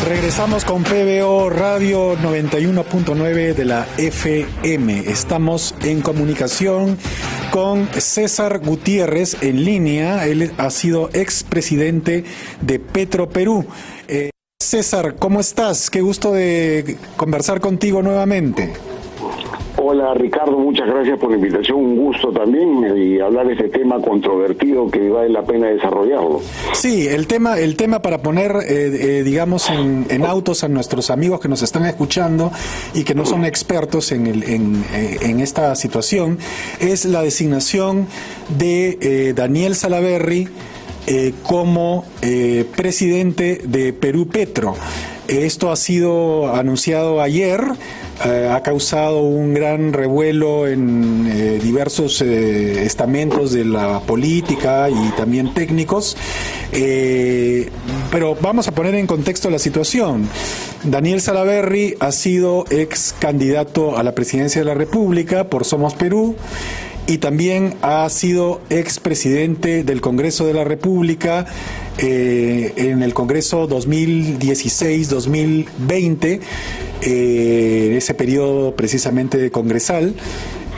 Regresamos con PBO Radio 91.9 de la FM. Estamos en comunicación con César Gutiérrez en línea. Él ha sido expresidente de Petroperú. César, ¿cómo estás? Qué gusto de conversar contigo nuevamente. Hola Ricardo, muchas gracias por la invitación, un gusto también y hablar de este tema controvertido que vale la pena desarrollarlo. Sí, el tema para poner, digamos, en autos a nuestros amigos que nos están escuchando y que no son expertos en esta situación, es la designación de Daniel Salaverry como presidente de Perú Petro. Esto ha sido anunciado ayer. Ha causado un gran revuelo en diversos estamentos de la política y también técnicos, pero vamos a poner en contexto la situación. Daniel Salaverry ha sido ex candidato a la presidencia de la República por Somos Perú y también ha sido expresidente del Congreso de la República en el Congreso 2016-2020, en ese periodo precisamente congresal,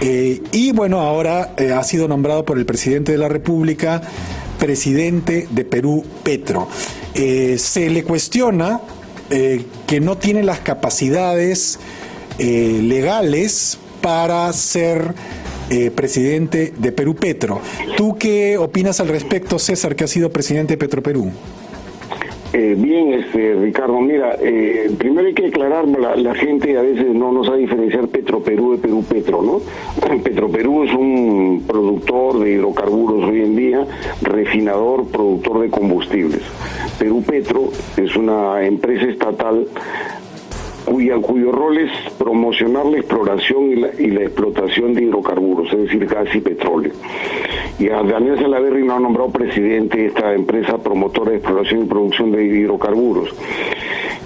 y bueno, ahora ha sido nombrado por el presidente de la República presidente de Perú Petro. Se le cuestiona que no tiene las capacidades legales para ser presidente de Perú Petro. ¿Tú qué opinas al respecto, César, que ha sido presidente de Petroperú? Bien, Ricardo, mira, primero hay que aclarar, la gente a veces no sabe diferenciar Petroperú de Perú Petro, ¿no? Petroperú es un productor de hidrocarburos hoy en día, refinador, productor de combustibles. Perú Petro es una empresa estatal cuyo rol es promocionar la exploración y la explotación de hidrocarburos, es decir, gas y petróleo. Y a Daniel Salaverry lo ha nombrado presidente de esta empresa promotora de exploración y producción de hidrocarburos.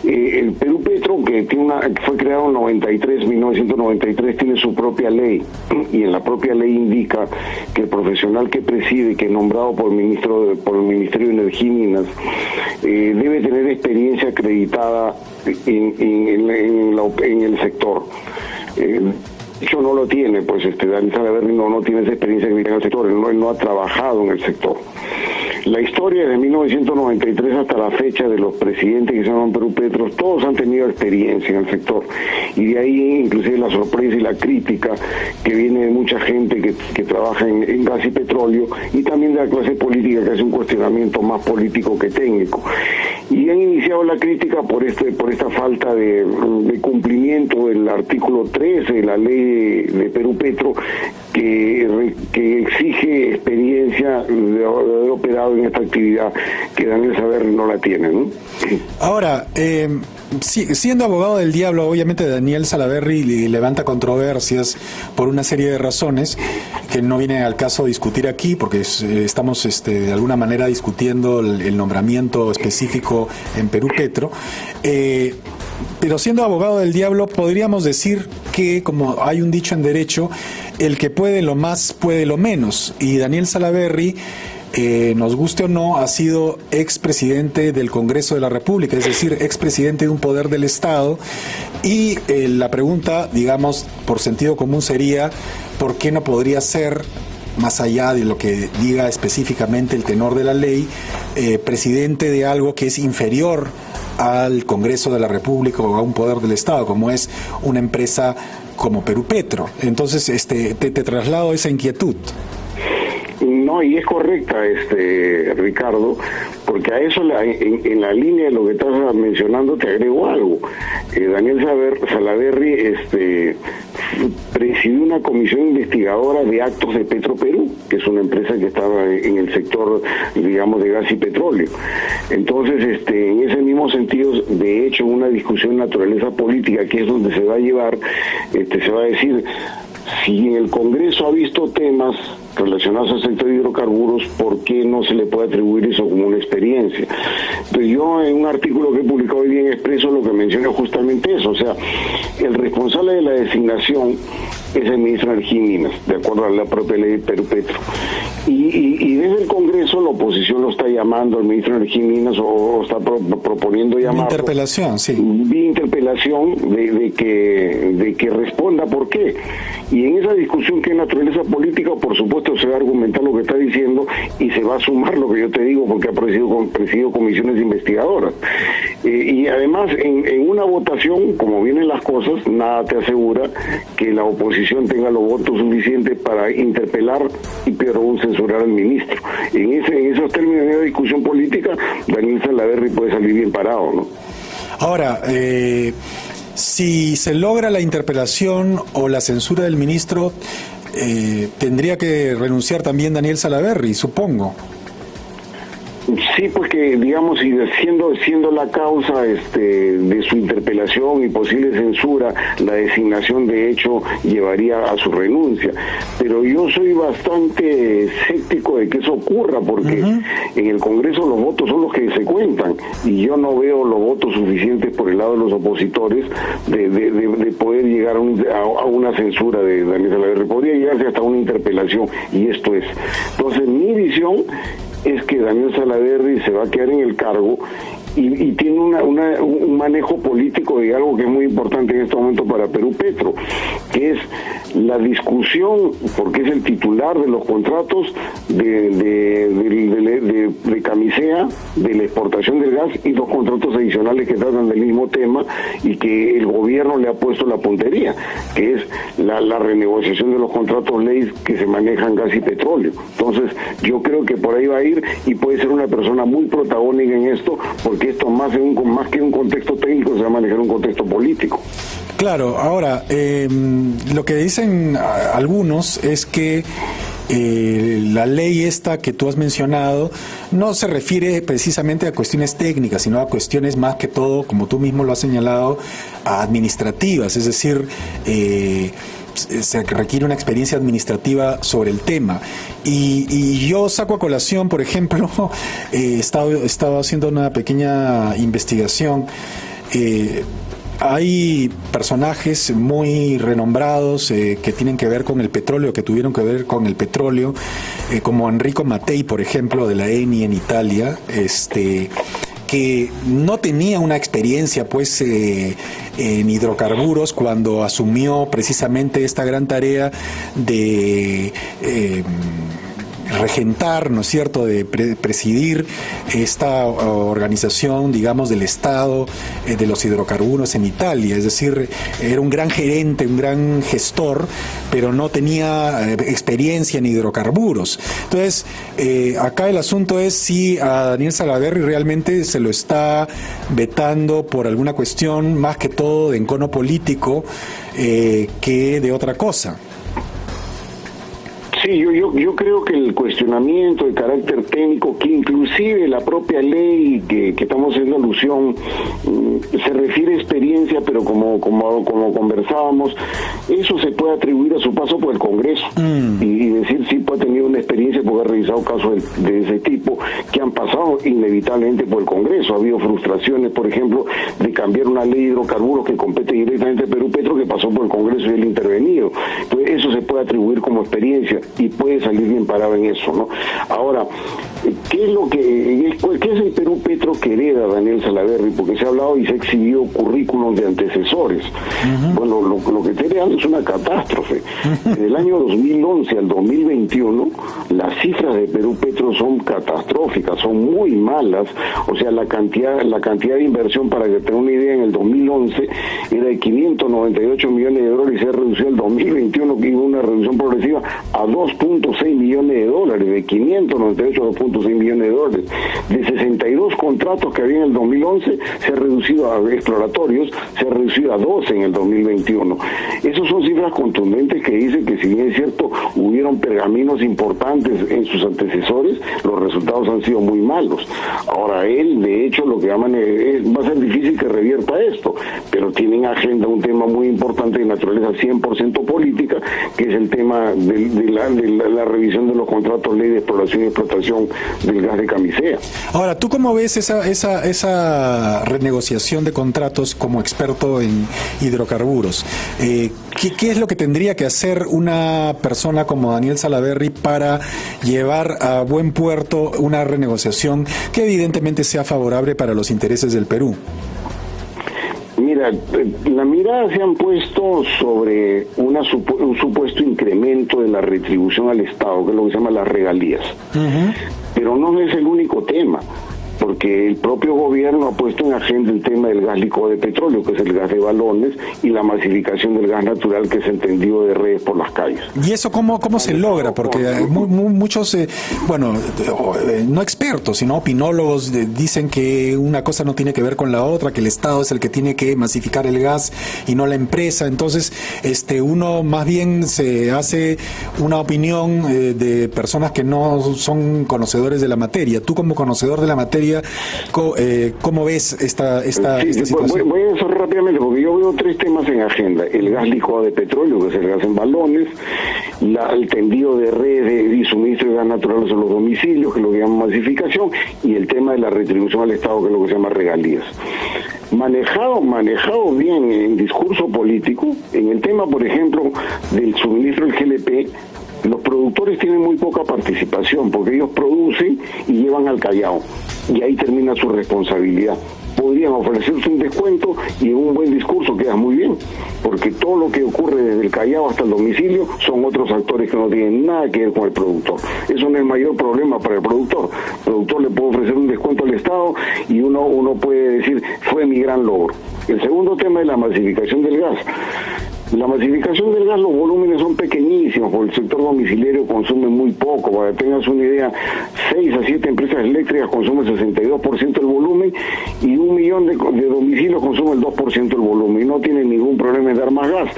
El Perú Petro, que fue creado en 1993, tiene su propia ley, y en la propia ley indica que el profesional que preside, que es nombrado por el Ministerio de Energía y Minas, debe tener experiencia acreditada en el sector. De hecho no lo tiene, pues Daniel Salaverry no tiene esa experiencia en el sector, él no ha trabajado en el sector. La historia de 1993 hasta la fecha de los presidentes que se llaman Perú Petro, todos han tenido experiencia en el sector, y de ahí inclusive la sorpresa y la crítica que viene de mucha gente que trabaja en gas y petróleo, y también de la clase política que hace un cuestionamiento más político que técnico. Y han iniciado la crítica por esta falta de cumplimiento del artículo 13 de la ley de Perú Petro, que exige experiencia de haber operado en esta actividad, que Daniel Salaverry no la tiene, ¿no? Ahora, siendo abogado del diablo, obviamente Daniel Salaverry levanta controversias por una serie de razones que no viene al caso discutir aquí, porque estamos de alguna manera discutiendo el nombramiento específico en Perú Petro. Pero siendo abogado del diablo, podríamos decir que, como hay un dicho en derecho, el que puede lo más, puede lo menos. Y Daniel Salaverry, nos guste o no, ha sido expresidente del Congreso de la República, es decir, expresidente de un poder del Estado. Y la pregunta, digamos, por sentido común sería, ¿por qué no podría ser, más allá de lo que diga específicamente el tenor de la ley, presidente de algo que es inferior al Congreso de la República o a un poder del Estado, como es una empresa como Perú Petro? Entonces, te traslado esa inquietud. No, y es correcta, Ricardo, porque a eso en la línea de lo que estás mencionando te agrego algo. Daniel Salaverry presidió una comisión investigadora de actos de Petroperú, que es una empresa que estaba en el sector, digamos, de gas y petróleo. Entonces, en ese mismo sentido, de hecho, una discusión de naturaleza política, que es donde se va a llevar, se va a decir, si en el Congreso ha visto temas relacionados al sector de hidrocarburos, ¿por qué no se le puede atribuir eso como una experiencia? Entonces yo, en un artículo que he publicado hoy día en Expreso, lo que menciono es justamente eso, o sea, el responsable de la designación es el ministro de Energía y Minas, de acuerdo a la propia ley de Perú Petro. Y desde el Congreso la oposición lo está llamando al ministro de Energía y Minas o está proponiendo llamarlo. Interpelación, sí. Vi interpelación de que responda por qué. Y en esa discusión que es naturaleza política, por supuesto se va a argumentar lo que está diciendo y se va a sumar lo que yo te digo porque ha presidido comisiones investigadoras. Y además en una votación, como vienen las cosas, nada te asegura que la oposición tenga los votos suficientes para interpelar y peor aún censurar al ministro. En esos términos de discusión política, Daniel Salaverry puede salir bien parado, ¿no? Ahora, si se logra la interpelación o la censura del ministro, tendría que renunciar también Daniel Salaverry, supongo. Sí, pues que digamos, y siendo la causa de su interpelación y posible censura, la designación de hecho llevaría a su renuncia. Pero yo soy bastante escéptico de que eso ocurra, porque en el Congreso los votos son los que se cuentan, y yo no veo los votos suficientes por el lado de los opositores de poder llegar a una censura de Daniel Salaverry. Podría llegarse hasta una interpelación, y esto es. Entonces, mi visión es que Daniel Salaverry se va a quedar en el cargo y tiene un manejo político de algo que es muy importante en este momento para Perú Petro, que es la discusión, porque es el titular de los contratos de Camisea, de la exportación del gas, y los contratos adicionales que tratan del mismo tema y que el gobierno le ha puesto la puntería, que es la renegociación de los contratos leyes que se manejan gas y petróleo. Entonces yo creo que por ahí va a ir, y puede ser una persona muy protagónica en esto, porque esto más que un contexto técnico se va a manejar un contexto político. Claro, ahora, lo que dicen algunos es que la ley esta que tú has mencionado no se refiere precisamente a cuestiones técnicas, sino a cuestiones más que todo, como tú mismo lo has señalado, administrativas, es decir, se requiere una experiencia administrativa sobre el tema. Y yo saco a colación, por ejemplo, he estado haciendo una pequeña investigación. Hay personajes muy renombrados que tienen que ver con el petróleo, que tuvieron que ver con el petróleo, como Enrico Mattei, por ejemplo, de la ENI en Italia, que no tenía una experiencia pues en hidrocarburos cuando asumió precisamente esta gran tarea de regentar, ¿no es cierto?, de presidir esta organización, digamos, del Estado de los hidrocarburos en Italia. Es decir, era un gran gerente, un gran gestor, pero no tenía experiencia en hidrocarburos. Entonces, acá el asunto es si a Daniel Salaverry realmente se lo está vetando por alguna cuestión más que todo de encono político que de otra cosa. Sí, yo creo que el cuestionamiento de carácter técnico, que inclusive la propia ley que estamos haciendo alusión se refiere a experiencia, pero como conversábamos, eso se puede atribuir a su paso por el Congreso y decir sí puede tener una experiencia porque ha revisado casos de ese tipo que han pasado inevitablemente por el Congreso. Ha habido frustraciones, por ejemplo, de cambiar una ley de hidrocarburos que compete directamente a Perú Petro, que pasó por el Congreso y él intervenido. Entonces eso se puede atribuir como experiencia y puede salir bien parado en eso, ¿no? Ahora, ¿qué es el Perú Petro que hereda Daniel Salaverry? Porque se ha hablado y se ha exhibido currículum de antecesores. Bueno, lo que está heredando es una catástrofe. Desde el año 2011 al 2021, las cifras de Perú Petro son catastróficas, son muy malas. O sea, la cantidad de inversión, para que tenga una idea, en el 2011 era de 598 millones de dólares y se ha reducido el 2021, que hubo una reducción progresiva, a 2.6 millones de dólares, de 598 a 2.6 millones de dólares. De 62 contratos que había en el 2011, se ha reducido a exploratorios, se ha reducido a 12 en el 2021. Esas son cifras contundentes que dicen que, si bien es cierto, hubieron pergaminos importantes en sus antecesores, los resultados han sido muy malos. Ahora él, de hecho, lo que va a ser difícil que revierta esto, pero tiene en agenda un tema muy importante de naturaleza 100% política, que es el tema de la revisión de los contratos ley de exploración y explotación del gas de Camisea. Ahora, ¿tú cómo ves esa renegociación de contratos como experto en hidrocarburos? ¿Qué es lo que tendría que hacer una persona como Daniel Salaverry para llevar a buen puerto una renegociación que evidentemente sea favorable para los intereses del Perú? Mira, la mirada se han puesto sobre un supuesto incremento de la retribución al Estado, que es lo que se llama las regalías. Uh-huh. Pero no es el único tema, porque el propio gobierno ha puesto en agenda el tema del gas licuado de petróleo, que es el gas de balones, y la masificación del gas natural, que es el tendido de redes por las calles. ¿Y eso cómo se logra? Porque muchos, no expertos, sino opinólogos, dicen que una cosa no tiene que ver con la otra, que el Estado es el que tiene que masificar el gas y no la empresa. Entonces, uno más bien se hace una opinión de personas que no son conocedores de la materia. Tú, como conocedor de la materia, ¿cómo ves esta situación? Voy a eso rápidamente, porque yo veo 3 temas en agenda: el gas licuado de petróleo, que es el gas en balones, el tendido de redes y suministro de gas natural a los domicilios, que es lo que llaman masificación, y el tema de la retribución al Estado, que es lo que se llama regalías. Manejado bien en discurso político, en el tema, por ejemplo, del suministro del GLP, los productores tienen muy poca participación, porque ellos producen y llevan al Callao, y ahí termina su responsabilidad. Podrían ofrecerse un descuento y en un buen discurso queda muy bien, porque todo lo que ocurre desde el Callao hasta el domicilio son otros actores que no tienen nada que ver con el productor. Eso no es el mayor problema para el productor. El productor le puede ofrecer un descuento al Estado y uno puede decir, fue mi gran logro. El segundo tema es la masificación del gas. La masificación del gas, los volúmenes son pequeñísimos, porque el sector domiciliario consume muy poco. Para que tengas una idea, 6 a 7 empresas eléctricas consumen 62% del volumen y 1 millón de domicilios consumen el 2% del volumen, y no tienen ningún problema en dar más gas.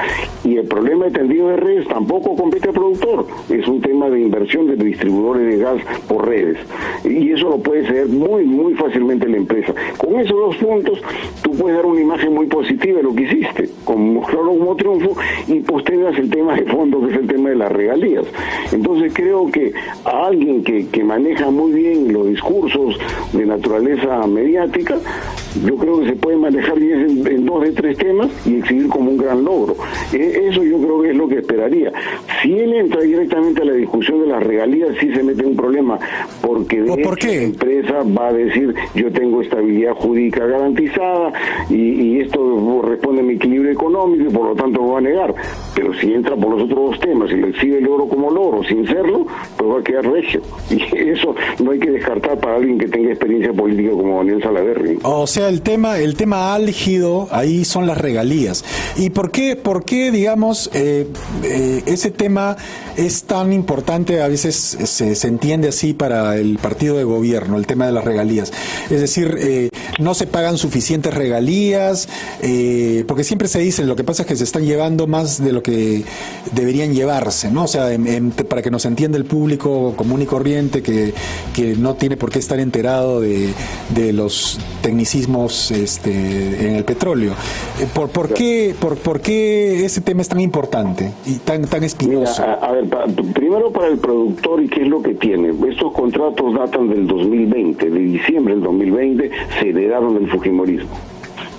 Y el problema de tendido de redes tampoco compete al productor, es un tema de inversión de distribuidores de gas por redes, y eso lo puede ceder muy fácilmente la empresa. Con esos 2 puntos tú puedes dar una imagen muy positiva de lo que hiciste, como triunfo, y postergas el tema de fondo, que es el tema de las regalías. Entonces creo que a alguien que maneja muy bien los discursos de naturaleza mediática, yo creo que se puede manejar bien en 2 de 3 temas y exhibir como un gran logro. Eso yo creo que es lo que esperaría. Si él entra directamente a la discusión de las regalías, sí se mete en un problema, porque de hecho la empresa va a decir, yo tengo estabilidad jurídica garantizada y esto responde a mi equilibrio económico, y por lo tanto lo va a negar. Pero si entra por los otros 2 temas y le exhibe el logro como logro sin serlo, pues va a quedar regio. Y eso no hay que descartar para alguien que tenga experiencia política como Daniel Salaverry. O sea, el tema álgido ahí son las regalías. ¿Y por qué digamos, ese tema es tan importante? A veces se entiende así para el partido de gobierno, el tema de las regalías. Es decir, no se pagan suficientes regalías, porque siempre se dice, lo que pasa es que se están llevando más de lo que deberían llevarse, ¿no? O sea, para que nos entienda el público común y corriente, que no tiene por qué estar enterado de los tecnicismos en el petróleo. ¿Por qué ese tema es tan importante y tan espinoso? Mira, a ver, primero para el productor, ¿y qué es lo que tiene? Estos contratos datan del 2020, de diciembre del 2020, se heredaron del fujimorismo.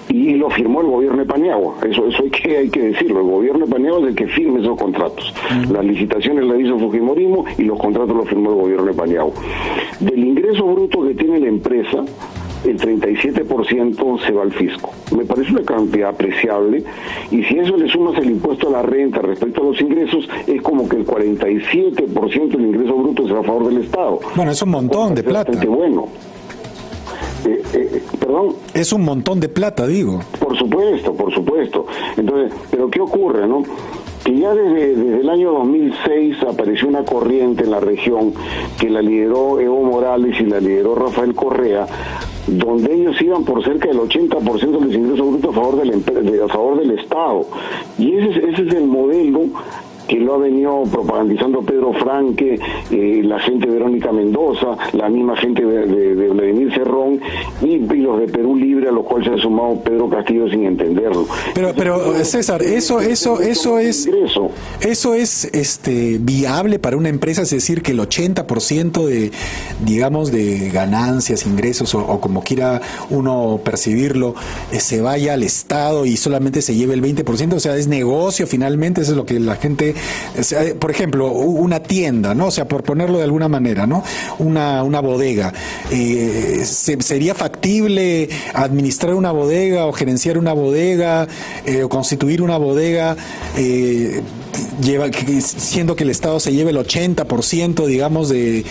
Y lo firmó el gobierno de Paniagua, eso hay que decirlo, el gobierno de Paniagua es el que firma esos contratos. Uh-huh. Las licitaciones las hizo el fujimorismo y los contratos los firmó el gobierno de Paniagua. Del ingreso bruto que tiene la empresa, el 37% se va al fisco. Me parece una cantidad apreciable, y si eso le sumas el impuesto a la renta respecto a los ingresos, es como que el 47% del ingreso bruto se va a favor del Estado. Bueno, es un montón de plata. Bastante bueno. ¿Perdón? Es un montón de plata, digo. Por supuesto. Entonces, pero ¿qué ocurre, no? Que ya desde el año 2006 apareció una corriente en la región que la lideró Evo Morales y la lideró Rafael Correa, donde ellos iban por cerca del 80% de los ingresos brutos a favor del Estado. Y ese es el modelo que lo ha venido propagandizando Pedro Franque, la gente de Verónica Mendoza, la misma gente de Vladimir Cerrón y los de Perú Libre, a los cuales se ha sumado Pedro Castillo sin entenderlo. Pero César, eso es viable para una empresa, es decir, que el 80% de, digamos, de ganancias, ingresos o como quiera uno percibirlo, se vaya al Estado y solamente se lleve el 20%, o sea, es negocio finalmente, eso es lo que la gente, por ejemplo, una tienda, ¿no? O sea, por ponerlo de alguna manera, ¿no? Una bodega, ¿sería factible administrar una bodega o gerenciar una bodega o constituir una bodega siendo que el Estado se lleve el 80%, digamos, de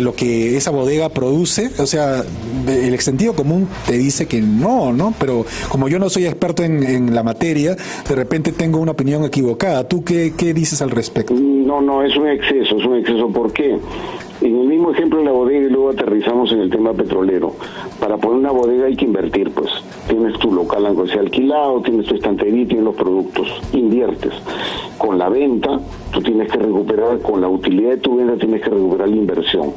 lo que esa bodega produce? O sea, el sentido común te dice que no, pero como yo no soy experto en la materia, de repente tengo una opinión equivocada. ¿Tú qué dices al respecto? No, es un exceso. ¿Por qué? En el mismo ejemplo de la bodega y luego aterrizamos en el tema petrolero. Para poner una bodega hay que invertir, pues. Tienes tu local, aunque sea alquilado, tienes tu estantería, tienes los productos, inviertes. Con la venta, tú tienes que recuperar, con la utilidad de tu venta tienes que recuperar la inversión.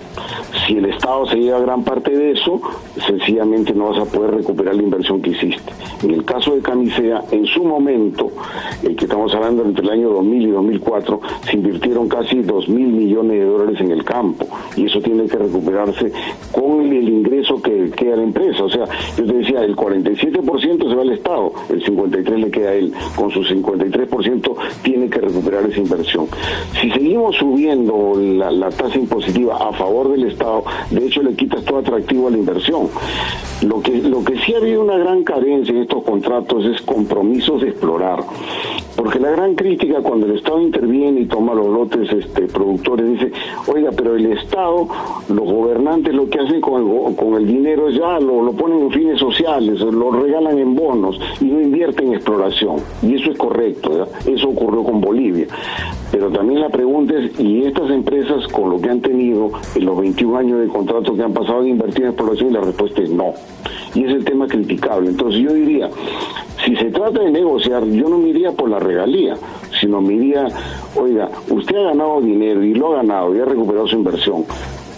Si el Estado se lleva gran parte de eso, sencillamente no vas a poder recuperar la inversión que hiciste. En el caso de Camisea, en su momento, que estamos hablando entre el año 2000 y 2004, se invirtieron casi 2.000 millones de dólares en el campo, y eso tiene que recuperarse con el ingreso que queda a la empresa. O sea, yo te decía, el 47% se va al Estado, el 53% le queda a él, con su 53% tiene que recuperar esa inversión. Si seguimos subiendo la tasa impositiva a favor del Estado, de hecho le quitas todo atractivo a la inversión. Lo que sí ha habido una gran carencia en estos contratos es compromisos de explorar, porque la gran crítica cuando el Estado interviene y toma los lotes productores, dice, oiga, pero el Estado, los gobernantes lo que hacen con el dinero ya lo ponen en fines sociales, lo regalan en bonos y no invierten en exploración, y eso es correcto, ¿verdad? Eso ocurrió con Bolivia. Pero también la pregunta es, ¿y estas empresas con lo que han tenido en los 21 años de contrato que han pasado han invertido en exploración? Y la respuesta es no. Y es el tema criticable. Entonces yo diría, si se trata de negociar, yo no me iría por la regalía, sino me iría, oiga, usted ha ganado dinero y lo ha ganado y ha recuperado su inversión,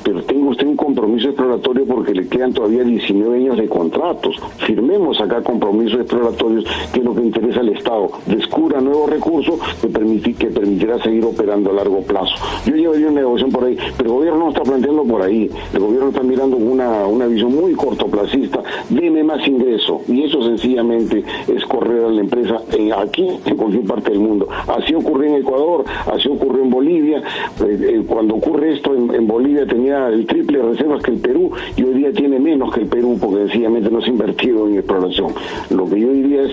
pero tenga usted un compromiso exploratorio porque le quedan todavía 19 años de contratos. Firmemos acá compromisos exploratorios, que es lo que interesa al Estado. Descubra nuevos recursos que permitirá seguir operando a largo plazo. Yo llevaría una negociación por ahí, pero el gobierno no está planteando por ahí. El gobierno está mirando una visión muy cortoplacista. Deme más ingreso. Y eso sencillamente es correr a la empresa aquí en cualquier parte del mundo. Así ocurrió en Ecuador, así ocurrió en Bolivia. Cuando ocurre esto en Bolivia tenía el triple de reservas que el Perú y hoy día tiene menos que el Perú porque sencillamente no se ha invertido en exploración. Lo que yo diría es,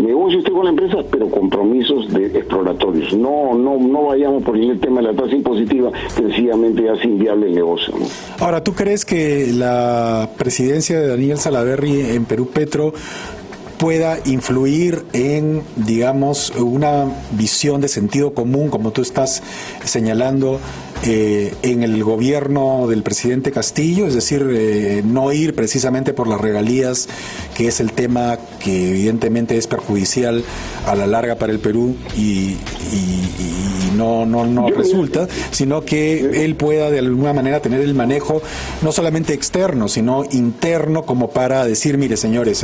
negocie usted con la empresa, pero compromisos exploratorios. No vayamos por el tema de la tasa impositiva, que sencillamente hace inviable el negocio, ¿no? Ahora, ¿tú crees que la presidencia de Daniel Salaverry en Perú Petro pueda influir en, digamos, una visión de sentido común, como tú estás señalando, en el gobierno del presidente Castillo? Es decir, no ir precisamente por las regalías, que es el tema que evidentemente es perjudicial a la larga para el Perú y no resulta, sino que él pueda de alguna manera tener el manejo no solamente externo, sino interno, como para decir, mire señores,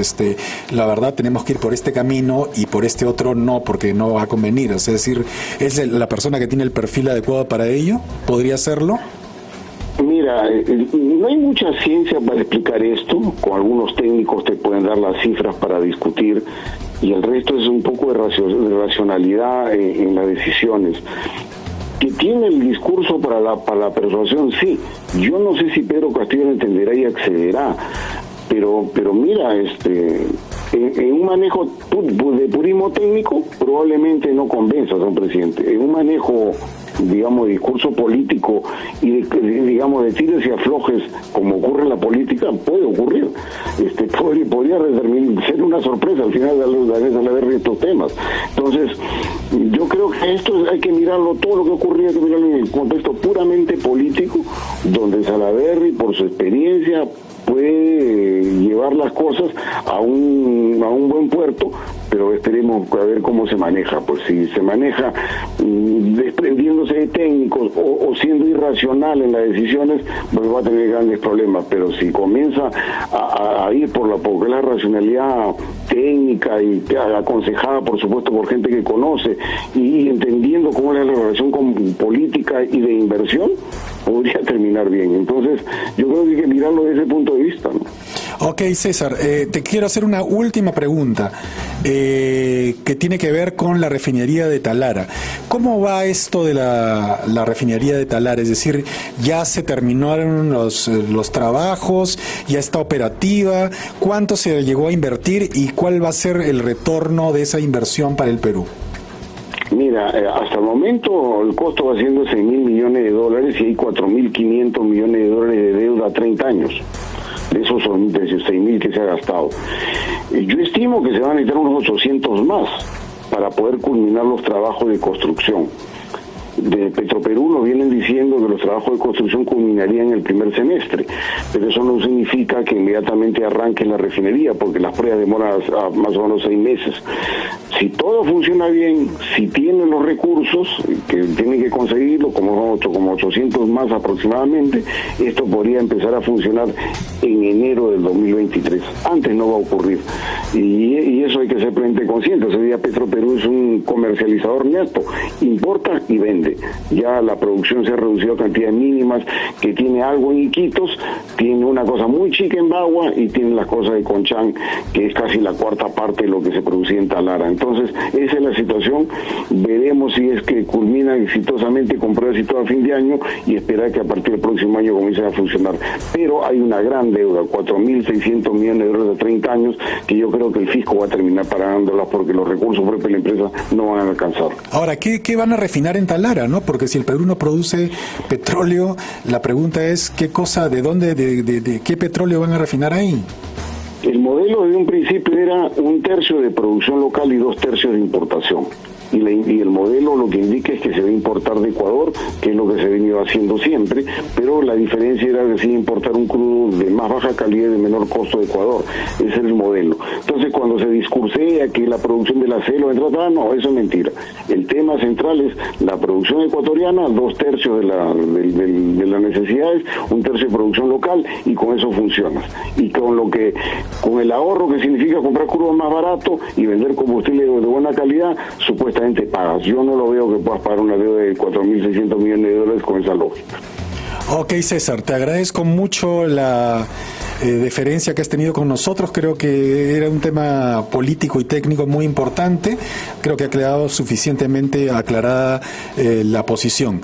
la verdad tenemos que ir por este camino y por este otro no, porque no va a convenir. Es decir, ¿es la persona que tiene el perfil adecuado para ello? ¿Podría hacerlo? Mira, no hay mucha ciencia para explicar esto. Con algunos técnicos te pueden dar las cifras para discutir y el resto es un poco de racionalidad en las decisiones. Que tiene el discurso para la persuasión, sí. Yo no sé si Pedro Castillo lo entenderá y accederá, pero mira, en un manejo de purismo técnico probablemente no convenzas a un presidente. En un manejo, digamos, de discurso político y digamos de tires y aflojes, como ocurre en la política, puede ocurrir. Podría ser una sorpresa al final de haber estos temas. Entonces, yo creo que esto hay que mirarlo, todo lo que ocurría, hay que mirarlo en el contexto puramente político, donde Salaverry, por su experiencia, puede llevar las cosas a un buen puerto, pero esperemos a ver cómo se maneja. Pues si se maneja desprendiéndose de técnicos o siendo irracional en las decisiones, pues va a tener grandes problemas. Pero si comienza a ir por la racionalidad técnica y aconsejada, por supuesto, por gente que conoce y entendiendo cómo es la relación con política y de inversión, podría terminar bien. Entonces, yo creo que hay que mirarlo desde ese punto de vista, ¿no? Ok, César, te quiero hacer una última pregunta que tiene que ver con la refinería de Talara. ¿Cómo va esto de la refinería de Talara? Es decir, ¿ya se terminaron los trabajos? ¿Ya está operativa? ¿Cuánto se llegó a invertir? ¿Y cuál va a ser el retorno de esa inversión para el Perú? Mira, hasta el momento el costo va siendo $6.000 millones y hay 4.500 millones de dólares de deuda a 30 años. De esos son 6.000 que se ha gastado. Yo estimo que se van a necesitar unos 800 más para poder culminar los trabajos de construcción. De Petroperú nos vienen diciendo que los trabajos de construcción culminarían en el primer semestre, pero eso no significa que inmediatamente arranque la refinería, porque las pruebas demoran más o menos 6 meses. Si todo funciona bien, si tienen los recursos, que tienen que conseguirlo, como 800 más aproximadamente, esto podría empezar a funcionar en enero del 2023. Antes no va a ocurrir. Y eso hay que ser plenamente consciente. Ese día Petroperú es un comercializador neto, importa y vende. Ya la producción se ha reducido a cantidades mínimas, que tiene algo en Iquitos, tiene una cosa muy chica en Bagua y tiene las cosas de Conchán, que es casi la cuarta parte de lo que se producía en Talara. Entonces, esa es la situación. Veremos si es que culmina exitosamente con pruebas y todo a fin de año y esperar que a partir del próximo año comiencen a funcionar. Pero hay una gran deuda, 4.600 millones de dólares de 30 años, que yo creo que el fisco va a terminar pagándolas porque los recursos propios de la empresa no van a alcanzar. Ahora, ¿qué van a refinar en Talara, no? Porque si el Perú no produce petróleo, la pregunta es ¿qué cosa, de dónde, de qué petróleo van a refinar ahí? El modelo desde un principio era 1/3 de producción local y 2/3 de importación. Y el modelo lo que indica es que se va a importar de Ecuador, que es lo que se ha venido haciendo siempre, pero la diferencia era que se iba a importar un crudo de más baja calidad y de menor costo de Ecuador. Ese es el modelo. Entonces, cuando se discursea que la producción de la selva entra, no, eso es mentira. El tema central es la producción ecuatoriana, 2/3 de las necesidades, 1/3 de producción local, y con eso funciona. Y con el ahorro que significa comprar crudo más barato y vender combustible de buena calidad, supuestamente pagas. Yo no lo veo que puedas pagar una deuda de 4.600 millones de dólares con esa lógica. Ok, César, te agradezco mucho la deferencia que has tenido con nosotros. Creo que era un tema político y técnico muy importante. Creo que ha quedado suficientemente aclarada la posición.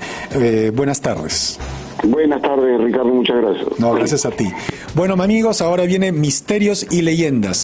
Buenas tardes. Buenas tardes, Ricardo, muchas gracias. No, gracias a ti. Bueno, amigos, ahora viene Misterios y Leyendas.